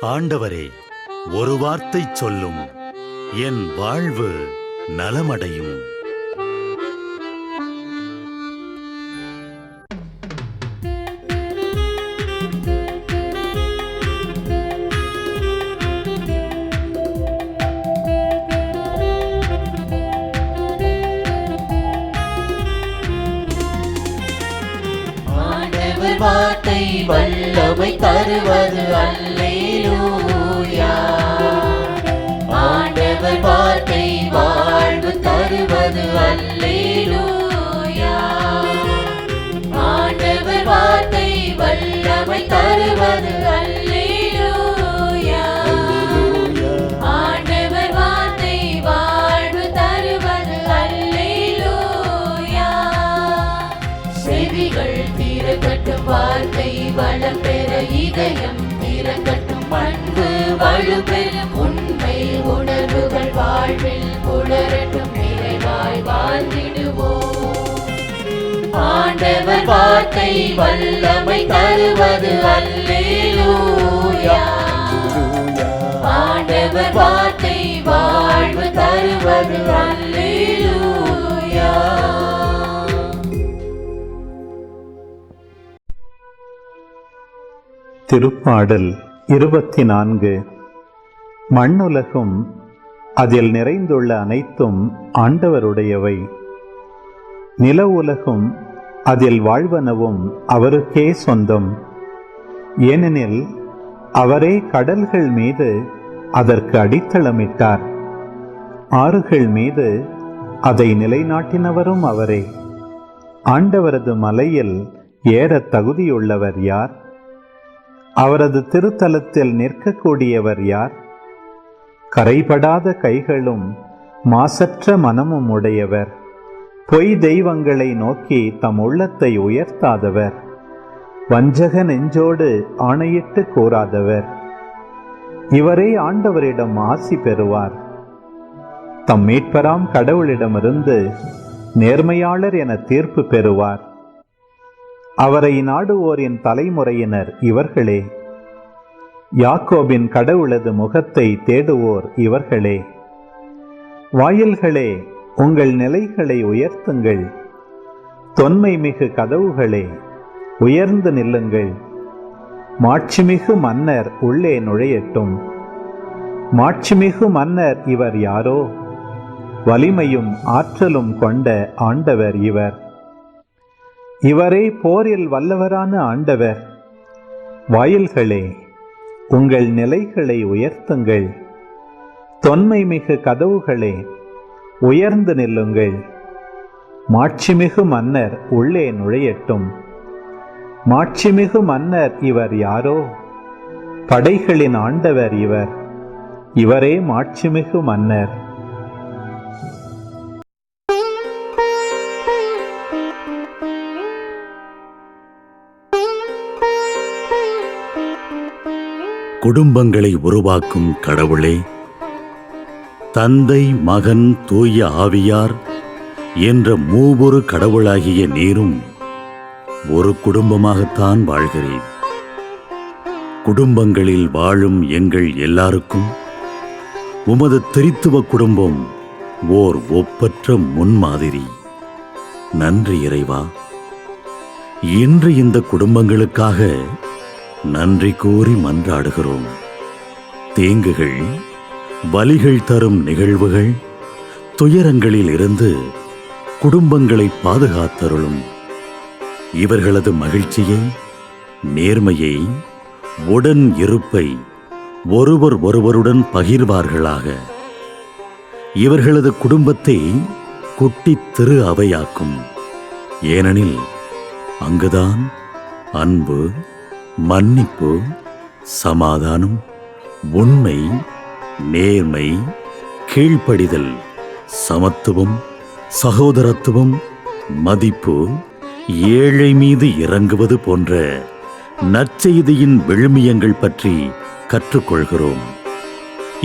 ஆண்டவரே, ஒரு வார்த்தை சொல்லும், என் வாழ்வு நலமடையும். வார்த்தை வல்லமை தருவது அல்லேலூயா. ஆண்டவர் வார்த்தை வாழ்வு தருவது அல்லேலூயா. ஆண்டவர் வார்த்தை வல்லமை தருவது அல்லேலூயா. ஆண்டவர் வார்த்தை வாழ்வு தருவது அல்லேலூயா. செவிகள் திறக்கட்டும், வார்த்தை வளம் பெற இதயம் திறக்கட்டும், அன்பு வலுப்பெறும், உண்மை உணர்வுகள் வாழ்வில் புலரட்டும், நிறைவாய் வாழ்ந்திடுவோம். ஆண்டவர் வார்த்தை வல்லமை தருவது அல்லேலூயா. ஆண்டவர் வார்த்தை வாழ்வு தருவது அல்லேலூயா. திருப்பாடல் 24. மண்ணுலகும் அதில் நிறைந்துள்ள அனைத்தும் ஆண்டவருடையவை. நில உலகும் அதில் வாழ்வனவும் அவருக்கே சொந்தம். ஏனெனில் அவரே கடல்கள் மீது அதற்கு அடித்தளமிட்டார், ஆறுகள் மீது அதை நிலைநாட்டினவரும் அவரே. ஆண்டவரது மலையில் ஏற தகுதியுள்ளவர் யார்? அவரது திருத்தலத்தில் நிற்கக்கூடியவர் யார்? கரைபடாத கைகளும் மாசற்ற மனமும் உடையவர், பொய் தெய்வங்களை நோக்கி தம் உள்ளத்தை உயர்த்தாதவர், வஞ்சக நெஞ்சோடு ஆணையிட்டு கூறாதவர். இவரே ஆண்டவரிடம் ஆசி பெறுவார். தம் மீட்பராம் கடவுளிடமிருந்து நேர்மையாளர் என தீர்ப்பு பெறுவார். அவரை நாடுவோரின் தலைமுறையினர் இவர்களே. யாக்கோபின் கடவுளது முகத்தை தேடுவோர் இவர்களே. வாயில்களே, உங்கள் நிலைகளை உயர்த்துங்கள். தொன்மை மிகு கதவுகளே, உயர்ந்து நில்லுங்கள். மாட்சிமிகு மன்னர் உள்ளே நுழையட்டும். மாட்சிமிகு மன்னர் இவர் யாரோ? வலிமையும் ஆற்றலும் கொண்ட ஆண்டவர் இவர். இவரே போரில் வல்லவரான ஆண்டவர். வாயில்களே, உங்கள் நிலைகளை உயர்த்துங்கள். தொன்மை மிகு கதவுகளே, உயர்ந்து நில்லுங்கள். மாட்சிமிகு மன்னர் உள்ளே நுழையட்டும். மாட்சிமிகு மன்னர் இவர் யாரோ? படைகளின் ஆண்டவர் இவர். இவரே மாட்சிமிகு மன்னர். குடும்பங்களை உருவாக்கும் கடவுளே, தந்தை, மகன், தூய ஆவியார் என்ற மூவொரு கடவுளாகிய நீரும் ஒரு குடும்பமாகத்தான் வாழ்கிறேன். குடும்பங்களில் வாழும் எங்கள் எல்லாருக்கும் உமது திரித்துவ குடும்பம் ஓர் ஒப்பற்ற முன்மாதிரி. நன்றி இறைவா. இன்று இந்த குடும்பங்களுக்காக நன்றி கூறி மன்றாடுகிறோம். தீங்குகள், வலிகள் தரும் நிகழ்வுகள், துயரங்களில் இருந்து குடும்பங்களை பாதுகாத்தருளும். இவர்களது மகிழ்ச்சியை, நேர்மையை, உடன் இருப்பை ஒருவர் ஒருவருடன் பகிர்வார்களாக. இவர்களது குடும்பத்தை குட்டித் திரு அவையாக்கும். ஏனெனில் அங்குதான் அன்பு, மன்னிப்பு, சமாதானம், உண்மை, நேர்மை, கீழ்ப்படிதல், சமத்துவம், சகோதரத்துவம், மதிப்பு, ஏழை மீது இறங்குவது போன்ற நற்செய்தியின் விழுமியங்கள் பற்றி கற்றுக்கொள்கிறோம்.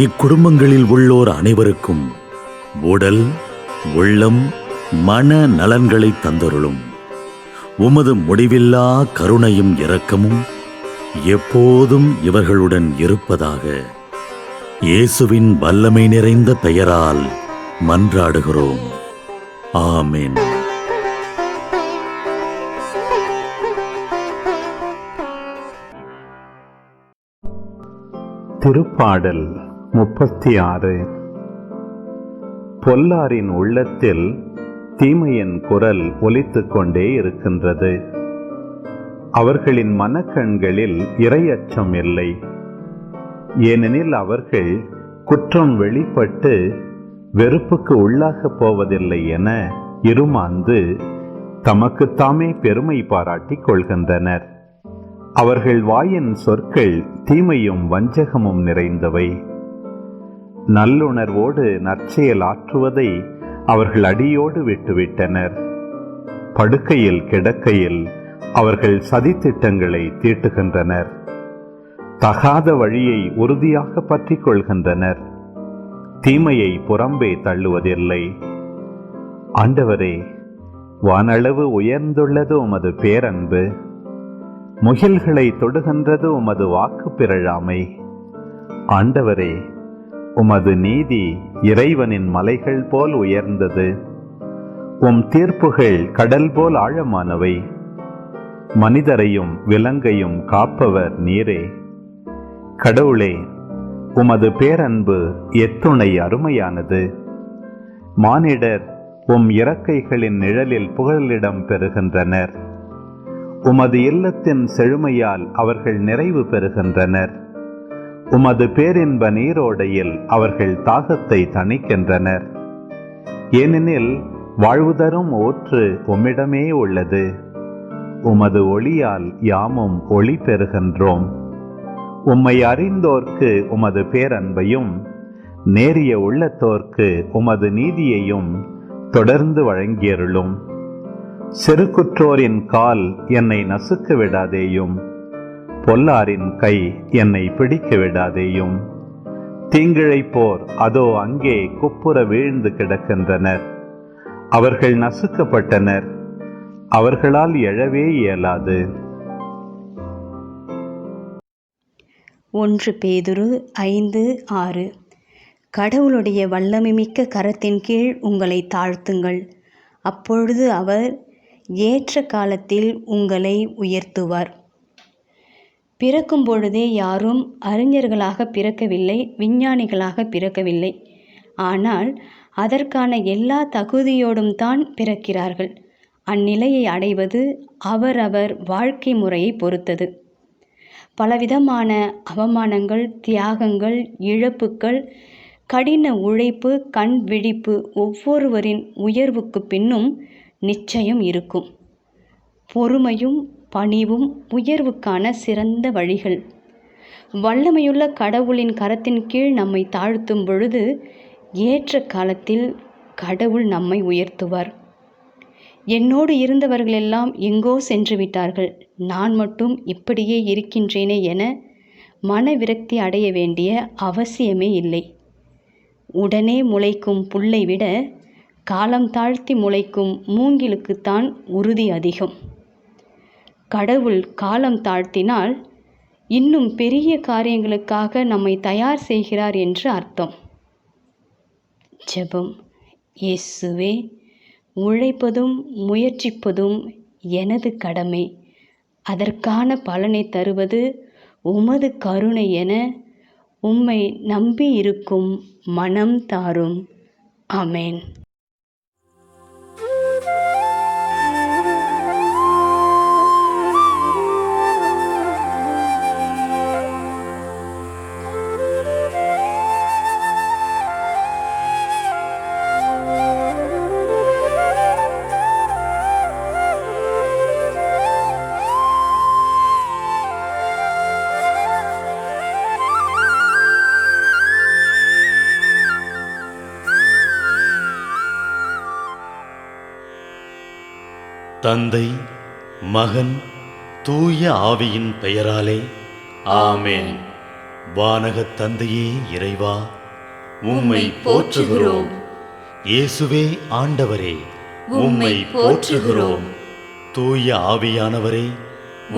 இக்குடும்பங்களில் உள்ளோர் அனைவருக்கும் உடல், உள்ளம், மன நலன்களை தந்தருளும். உமது முடிவில்லா கருணையும் இரக்கமும் எப்போதும் இவர்களுடன் இருப்பதாக இயேசுவின் வல்லமை நிறைந்த பெயரால் மன்றாடுகிறோம். ஆமென். திருப்பாடல் 36. பொல்லாரின் உள்ளத்தில் தீமையின் குரல் ஒலித்துக் கொண்டே இருக்கின்றது. அவர்களின் மனக்கண்களில் இறையச்சம் இல்லை. ஏனெனில் அவர்கள் குற்றம் வெளிப்பட்டு வெறுப்புக்கு உள்ளாகப் போவதில்லை என இருமாந்து தமக்குத்தாமே பெருமை பாராட்டிக் கொள்கின்றனர். அவர்கள் வாயின் சொற்கள் தீமையும் வஞ்சகமும் நிறைந்தவை. நல்லுணர்வோடு நற்செயல் ஆற்றுவதை அவர்கள் அடியோடு விட்டுவிட்டனர். படுக்கையில் கிடக்கையில் அவர்கள் சதித்திட்டங்களை தீட்டுகின்றனர். தகாத வழியை உறுதியாக பற்றி கொள்கின்றனர். தீமையை புறம்பே தள்ளுவதில்லை. ஆண்டவரே, வானளவு உயர்ந்துள்ளது உமது பேரன்பு, முகில்களை தொடுகின்றது உமது வாக்கு பிறழாமை. ஆண்டவரே, உமது நீதி இறைவனின் மலைகள் போல் உயர்ந்தது. உம் தீர்ப்புகள் கடல் போல் ஆழமானவை. மனிதரையும் விலங்கையும் காப்பவர் நீரே. கடவுளே, உமது பேரன்பு எத்துணை அருமையானது. மானிடர் உம் இறக்கைகளின் நிழலில் புகலிடம் பெறுகின்றனர். உமது இல்லத்தின் செழுமையால் அவர்கள் நிறைவு பெறுகின்றனர். உமது பேரின்ப நீரோடையில் அவர்கள் தாகத்தை தணிக்கின்றனர். ஏனெனில் வாழ்வு தரும் ஊற்று உம்மிடமே உள்ளது. உமது ஒளியால் யாமும் ஒளி பெறுகின்றோம். உம்மை அறிந்தோர்க்கு உமது பேரன்பையும் நேரிய உள்ளத்தோர்க்கு உமது நீதியையும் தொடர்ந்து வழங்கியருளும். சிறுகுற்றோரின் கால் என்னை நசுக்க விடாதேயும், பொல்லாரின் கை என்னை பிடிக்க விடாதேயும். தீங்கிழைப்போர் அதோ அங்கே குப்புற வீழ்ந்து கிடக்கின்றனர். அவர்கள் நசுக்கப்பட்டனர், அவர்களால் எழவே இயலாது. 1 பேதுரு 5:6. கடவுளுடைய வல்லமைமிக்க கரத்தின் கீழ் உங்களை தாழ்த்துங்கள், அப்பொழுது அவர் ஏற்ற காலத்தில் உங்களை உயர்த்துவார். பிறக்கும் பொழுதே யாரும் அறிஞர்களாக பிறக்கவில்லை, விஞ்ஞானிகளாக பிறக்கவில்லை. ஆனால் அதற்கான எல்லா தகுதியோடும் தான் பிறக்கிறார்கள். அந்நிலையை அடைவது அவரவர் வாழ்க்கை முறையை பொறுத்தது. பலவிதமான அவமானங்கள், தியாகங்கள், இழப்புக்கள், கடின உழைப்பு, கண் விழிப்பு ஒவ்வொருவரின் உயர்வுக்கு பின்னும் நிச்சயம் இருக்கும். பொறுமையும் பணிவும் உயர்வுக்கான சிறந்த வழிகள். வல்லமையுள்ள கடவுளின் கரத்தின் கீழ் நம்மை தாழ்த்தும் பொழுது ஏற்ற காலத்தில் கடவுள் நம்மை உயர்த்துவார். என்னோடு இருந்தவர்களெல்லாம் எங்கோ சென்று விட்டார்கள், நான் மட்டும் இப்படியே இருக்கின்றேனே என மனவிரக்தி அடைய வேண்டிய அவசியமே இல்லை. உடனே முளைக்கும் புல்லை விட காலம் தாழ்த்தி முளைக்கும் மூங்கிலுக்குத்தான் உறுதி அதிகம். கடவுள் காலம் தாழ்த்தினால் இன்னும் பெரிய காரியங்களுக்காக நம்மை தயார் செய்கிறார் என்று அர்த்தம். ஜெபம். இயேசுவே, உழைப்பதும் முயற்சிப்பதும் எனது கடமை, அதற்கான பலனை தருவது உமது கருணை என உம்மை நம்பி இருக்கும் மனம் தாரும். ஆமென். தந்தை, மகன், தூய ஆவியின் பெயராலே ஆமென். வானகத் தந்தையே இறைவா, உம்மை போற்றுகிறோம். இயேசுவே ஆண்டவரே, உம்மை போற்றுகிறோம். தூய ஆவியானவரே,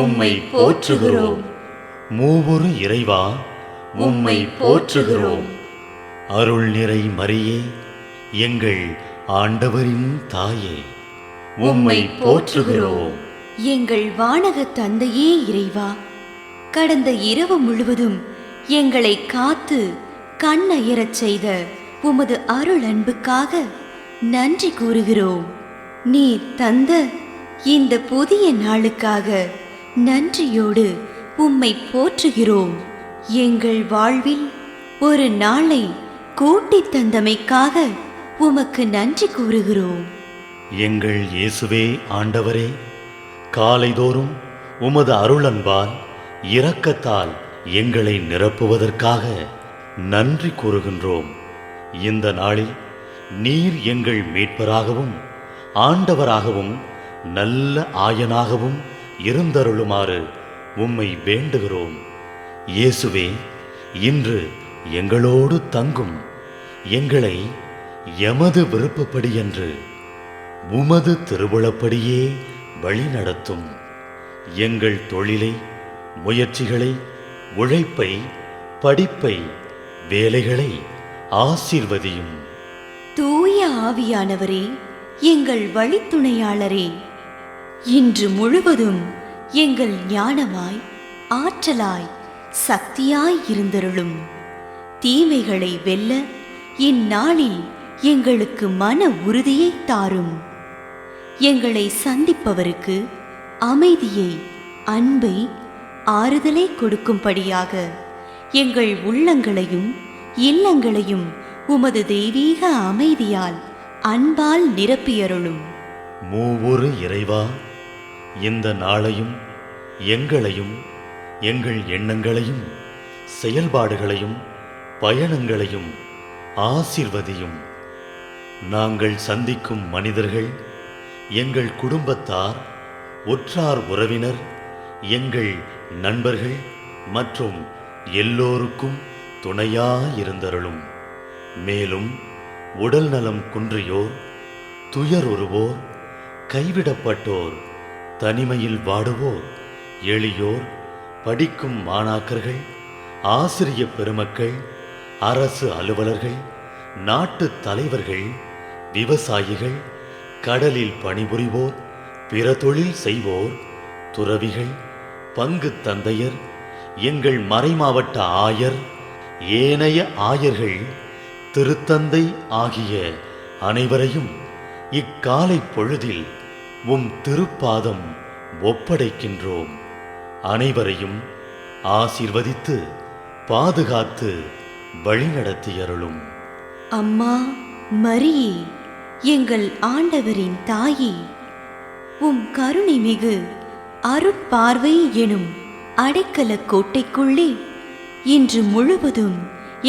உம்மை போற்றுகிறோம். மூவொரு இறைவா, உம்மை போற்றுகிறோம். அருள் நிறை மரியே, எங்கள் ஆண்டவரின் தாயே, உம்மை போற்றுகிறோம். எங்கள் வானக தந்தையே இறைவா, கடந்த இரவு முழுவதும் எங்களை காத்து கண்ணயரச் செய்த உமது அருள் அன்புக்காக நன்றி கூறுகிறோம். நீர் தந்த இந்த புதிய நாளுக்காக நன்றியோடு உம்மை போற்றுகிறோம். எங்கள் வாழ்வில் ஒரு நாளை கூட்டித் தந்தமைக்காக உமக்கு நன்றி கூறுகிறோம். எங்கள் இயேசுவே ஆண்டவரே, காலைதோறும் உமது அருளன்பால் இரக்கத்தால் எங்களை நிரப்புவதற்காக நன்றி கூறுகின்றோம். இந்த நாளில் நீர் எங்கள் மீட்பராகவும் ஆண்டவராகவும் நல்ல ஆயனாகவும் இருந்தருளுமாறு உம்மை வேண்டுகிறோம். இயேசுவே, இன்று எங்களோடு தங்கும், எங்களை எமது விருப்பப்படியன்று உமது திருவுளப்படியே வழிநடத்தும். எங்கள் தொழிலை, முயற்சிகளை, உழைப்பை, படிப்பை, வேலைகளை ஆசீர்வதியும். தூய ஆவியானவரே, எங்கள் வழித்துணையாளரே, இன்று முழுவதும் எங்கள் ஞானமாய், ஆற்றலாய், சக்தியாய் இருந்தருளும். தீமைகளை வெல்ல இந்நாளில் எங்களுக்கு மன உறுதியை தாரும். எங்களை சந்திப்பவருக்கு அமைதியை, அன்பை, ஆறுதலை கொடுக்கும்படியாக எங்கள் உள்ளங்களையும் இல்லங்களையும் உமது தெய்வீக அமைதியால், அன்பால் நிரப்பியருளும். மூவொரு இறைவா, இந்த நாளையும் எங்களையும் எங்கள் எண்ணங்களையும் செயல்பாடுகளையும் பயணங்களையும் ஆசீர்வதியும். நாங்கள் சந்திக்கும் மனிதர்கள், எங்கள் குடும்பத்தார், உற்றார் உறவினர், எங்கள் நண்பர்கள் மற்றும் எல்லோருக்கும் துணையாயிருந்தருளும். மேலும் உடல் நலம் குன்றியோர், துயருறுவோர், கைவிடப்பட்டோர், தனிமையில் வாடுவோர், எளியோர், படிக்கும் மாணாக்கர்கள், ஆசிரிய பெருமக்கள், அரசு அலுவலர்கள், நாட்டு தலைவர்கள், விவசாயிகள், கடலில் பணிபுரிவோர், பிற தொழில் செய்வோர், துறவிகள், பங்கு தந்தையர், எங்கள் மறைமாவட்ட ஆயர், ஏனைய ஆயர்கள், திருத்தந்தை ஆகிய அனைவரையும் இக்காலை பொழுதில் உம் திருப்பாதம் ஒப்படைக்கின்றோம். அனைவரையும் ஆசீர்வதித்து பாதுகாத்து வழிநடத்தியருளும். அம்மா மரியே, எங்கள் ஆண்டவரின் தாயே, உம் கருணை மிகு அருட்பார்வை எனும் அடைக்கல கோட்டைக்குள்ளே இன்று முழுவதும்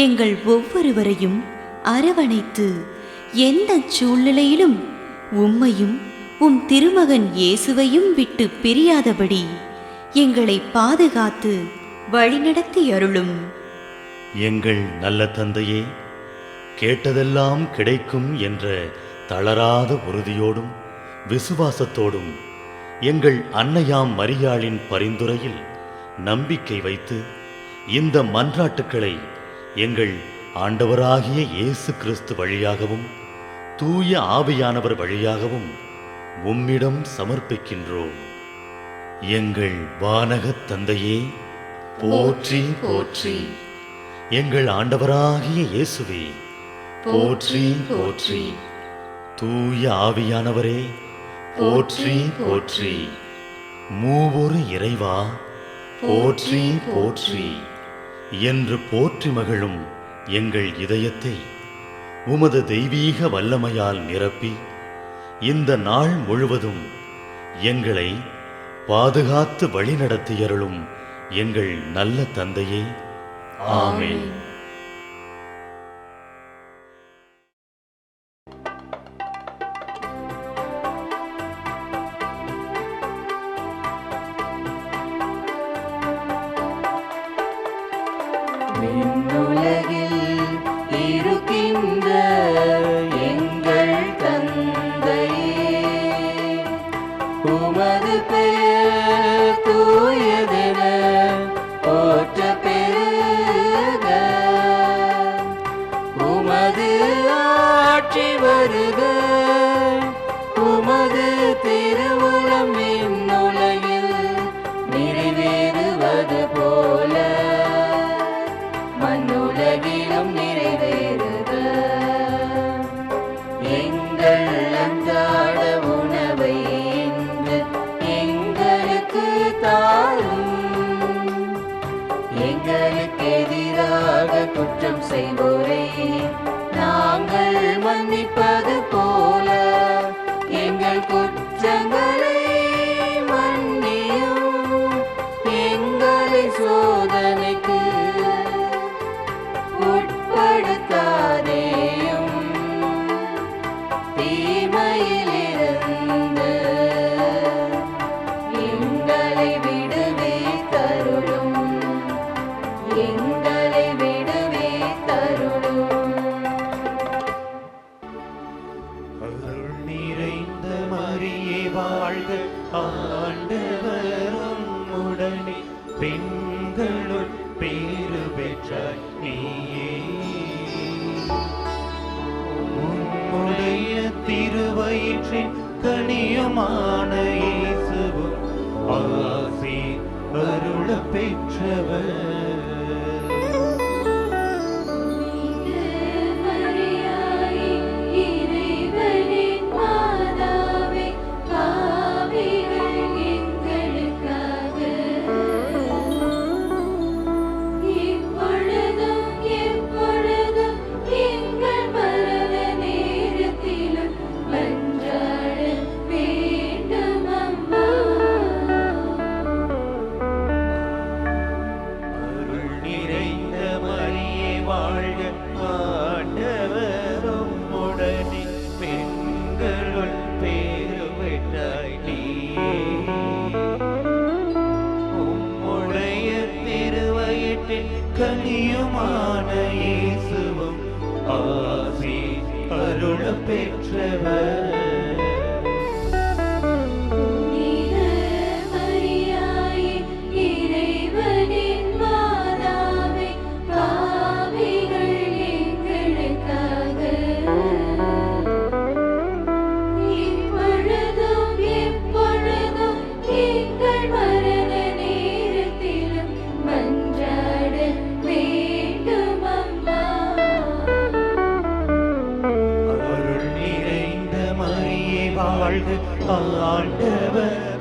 எங்கள் ஒவ்வொருவரையும் அரவணைத்து எந்த சூழ்நிலையிலும் உம்மையும் உம் திருமகன் இயேசுவையும் விட்டு பிரியாதபடி எங்களை பாதுகாத்து வழிநடத்தி அருளும். எங்கள் நல்ல தந்தையே, கேட்டதெல்லாம் கிடைக்கும் என்ற தளராத உறுதியோடும் விசுவாசத்தோடும் எங்கள் அன்னையாம் மரியாளின் பரிந்துரையில் நம்பிக்கை வைத்து இந்த மன்றாட்டுக்களை எங்கள் ஆண்டவராகிய இயேசு கிறிஸ்து வழியாகவும் தூய ஆவியானவர் வழியாகவும் உம்மிடம் சமர்ப்பிக்கின்றோம். எங்கள் வானகத் தந்தையே, போற்றி போற்றி. எங்கள் ஆண்டவராகிய இயேசுவே, போற்றி போற்றி. தூய ஆவியானவரே, போற்றி போற்றி. மூவொரு இறைவா, போற்றி போற்றி என்று போற்றி மகிழும் எங்கள் இதயத்தை உமது தெய்வீக வல்லமையால் நிரப்பி இந்த நாள் முழுவதும் எங்களை பாதுகாத்து வழிநடத்தியருளும் எங்கள் நல்ல தந்தையே. ஆமென். விண்ணுலகில் இருக்கின்ற எங்கள் தந்தையே, உமது பெயர் தூயதென எங்களுக்கு எதிராக குற்றம் செய்வோரை நாங்கள் மன்னிப்பது போல எங்கள் குற்றங்களை மன்னியும். எங்களை சோதனைக்கு உட்படுத்தாதேயும், தீமையிலிருந்து எங்களை விடுவித்தருளும். எங்களை விடுவித்தருளும். அருள் நிறைந்த மரியே வாழ்க, ஆண்டவரும் உடனே பெண்களுள் பேறு பெற்றாய் நீயே. உம்முடைய திருவயிற்றின் கனியுமான இயேசுவும் ஆசி அருள பெற்றவர். கனியுமான இயேசுவும் ஆசி அருள பெற்றவர். வாழ்க, ஆண்டவர்